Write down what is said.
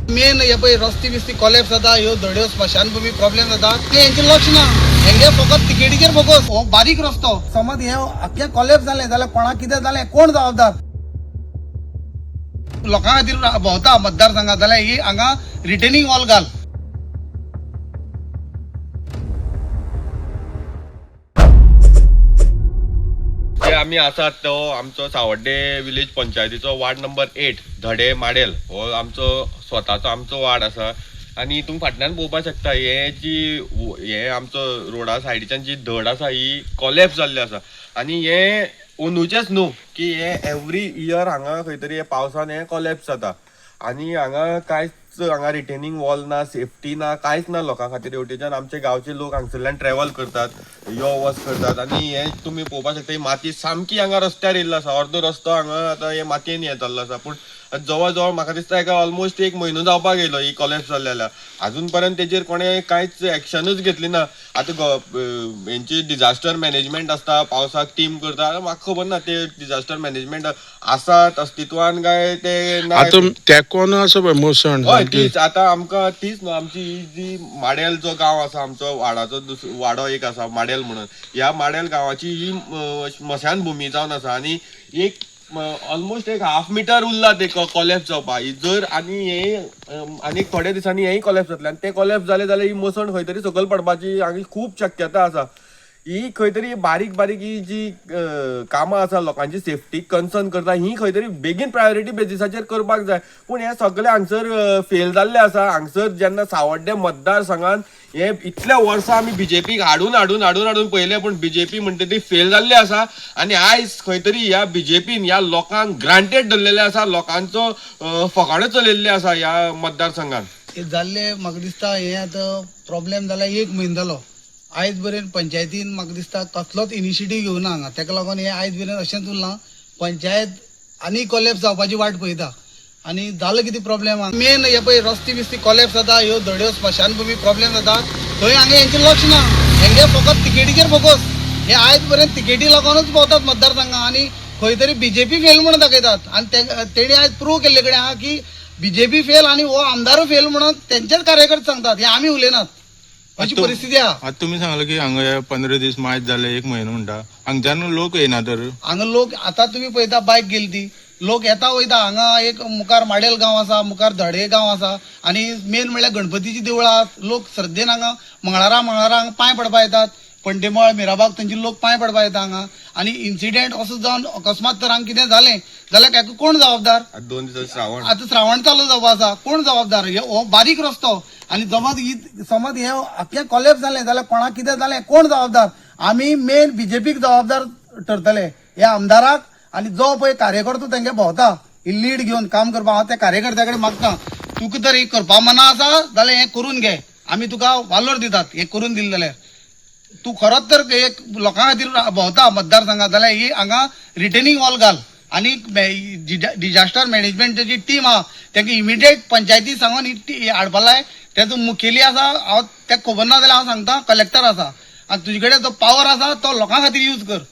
Main हे पळय रस्ते बिस्ती कॉलेप्स जाता, ह्यो धड्यो स्मशानभूमी प्रॉब्लेम जाता, ते हेंचेर लक्ष ना. हेंगे फकत तिकेटीचेर फोकस. हो बारीक रस्तो समज हे आख्खे कॉलेप्स जालें जाल्यार कोणाक कितें जालें, कोण जबाबदार? लोकां खातीर भोंवता मतदारसंघात जाल्यार ही हांगा रिटेनिंग वॉल घाल. आम्ही आसात तो आमचो सावड्डे विलेज पंचायतीचो वार्ड नंबर 8 धडे माडेल हो आमचो स्वताचो आमचो वार्ड आसा. आणि तुम्ही फाटल्यान पळोवपाक शकता हे आमचो रोडा सायडीच्यान जी धड आसा ही कॉलेप्स जाल्ली आसा. आणि हे अंदूचेच न्हू की हे एवरी इयर हांगा खंय तरी हे पावसान हे कॉलेप्स जाता. आणि हांगा कांयच हांगा रिटेनिंग वॉल ना, सेफ्टी ना, कांयच ना लोकां खातीर. हेवटेच्यान आमचे गांवचे लोक हांगसरल्यान ट्रॅव्हल करतात, यो वच करतात. आणि हे तुम्ही पळोवपाक शकता ही माती सामकी हांगा रस्त्यार येयल्लो आसा. अर्दो रस्तो हांगा आतां हे मातयेन हे जाल्लो आसा. पूण जवळ जवळ म्हाका दिसता हेका ऑलमोस्ट 1 म्हयनो जावपाक येयलो ही कॉलेप्स जाल्ल्या. अजून पर्यंत तेजेर कोणें कांयच एक्शनूच घेतली ना. आतां हेंची डिझास्टर मॅनेजमेंट आसता, पावसाक टीम करता. म्हाका खबर ना ते डिझास्टर मॅनेजमेंट आसात अस्तित्वान काय ते ना. तेकोन असं पळय मोसण हय तीच आता आमकां तीच न्हू आमची ही जी माडेल जो गांव आसा आमचो वाडाचो वाडो एक आसा माडेल म्हणून. ह्या माडेल गांवाची ही स्मशानभूमी जावन आसा. आणि एक ऑलमोस्ट 1.5 मीटर उरला ते कॉलेप्स जावपाक. जर आनी हे आनी थोड्या दिसांनी हेय कॉलेप्स जातले आनी ते कॉलेप्स जाले जाल्यार ही मसण खंय तरी सकयल पडपाची हांगी खूब शक्यता आसा. ही खंय तरी बारीक बारीक ही जी कामां आसा लोकांची सेफ्टी कन्सर्न करता ही खंय तरी बेगीन प्रायोरिटी बेसिसाचेर करपाक जाय. पूण हे सगळे हांगसर फेल जाल्ले आसा. हांगसर जेन्ना सावड्डे मतदारसंघात हे इतल्या वर्सां आमी बीजेपीक हाडून पयले पूण बीजेपी म्हणटा ती फेल जाल्ली आसा. आणि आयज खंय तरी ह्या बीजेपीन ह्या लोकांक ग्रांटेड धरलेले आसा, लोकांचो फकाणो चलयल्ले आसा ह्या मतदारसंघात. हे जाल्ले म्हाका दिसता हे आतां प्रॉब्लेम जाला 1 म्हयनो जालो. आयज मेरेन पंचायतीन म्हाका दिसता कसलोच इनिशिएटीव घेवना हांगा. तेका लागून हे आयज मेरेन अशेंच उरलां पंचायत आनी कॉलेप्स जावपाची वाट पळयता. आणि जालो कितें प्रॉब्लेम मेन हे पळय रस्ते बिस्ती कॉलेप्स जाता, ह्यो धड्यो स्मशानभूमी प्रॉब्लेम जाता, थंय हांगा हेंचेर लक्ष ना. हेंगे फकत तिकेटीचेर फोकस. हे आयज मेरेन तिकेटी लागूनच भोंवतात मतदारसंघात आणि खंय तरी बीजेपी फेल म्हणून दाखयतात. आणि तेणी आयज प्रूव केल्ले कडेन आहा की बीजेपी फेल आणि हो आमदारू फेल म्हणून तेंचेच कार्यकर्ते सांगतात. हे आमी उलयनात. अशी परिस्थिती आहा. आता तुम्ही सांगला की हांगा 15 दीस मायज जाले 1 म्हयनो म्हणटा. हांगच्यान लोक येना तर हांगा लोक आता तुम्ही पळयता बायक गेली ती लोक येता वयता. हांगा एक मुखार माडेल गांव आसा, मुखार धडे गांव आसा आणि मेन म्हणल्यार गणपतीची देवळां. लोक श्रद्धेन हांगा मंगळारा हांगा पांय पडपा येतात. पंटेमळ मिराबाग थंयचे लोक पांय पडपा येता हांगा. आणि इन्सिडेंट असो जावन अकस्मात तर हांगा कितें जालें जाल्यार हाका कोण जबाबदार? 2 दिस श्रावण आता श्रावण चालू जावपा आसा, कोण जबाबदार? हो बारीक रस्तो आणि समज हे आख्खे कॉलेप्स जालें जाल्यार कोणाक कितें जालें, कोण जबाबदार? आमी मेन बीजेपीक जबाबदार ठरतले. हे आमदाराक आणि जो पळय कार्यकर्तो तेंगे भोंवता ही लीड घेवन काम करपाक हांव त्या कार्यकर्त्या कडेन मागता तुका तर एक करपा मना आसा जाल्यार हें करून घे. आमी तुका वालोर दितात हें करून दिलें जाल्यार. तू खरोच तर एक लोकां खातीर भोंवता मतदारसंघात जाल्यार ही हांगा रिटेनिंग वॉल घाल. आणि डिझास्टर मॅनेजमेंट जी टीम आहा तेका इमिडिएट पंचायती सांगून ही हाडपा लाय. तेजो मुखेली आसा हांव तेका खबर ना जाल्यार हांव सांगता कलेक्टर आसा. आणि तुजे कडेन जो पावर आसा तो लोकां खातीर यूज कर.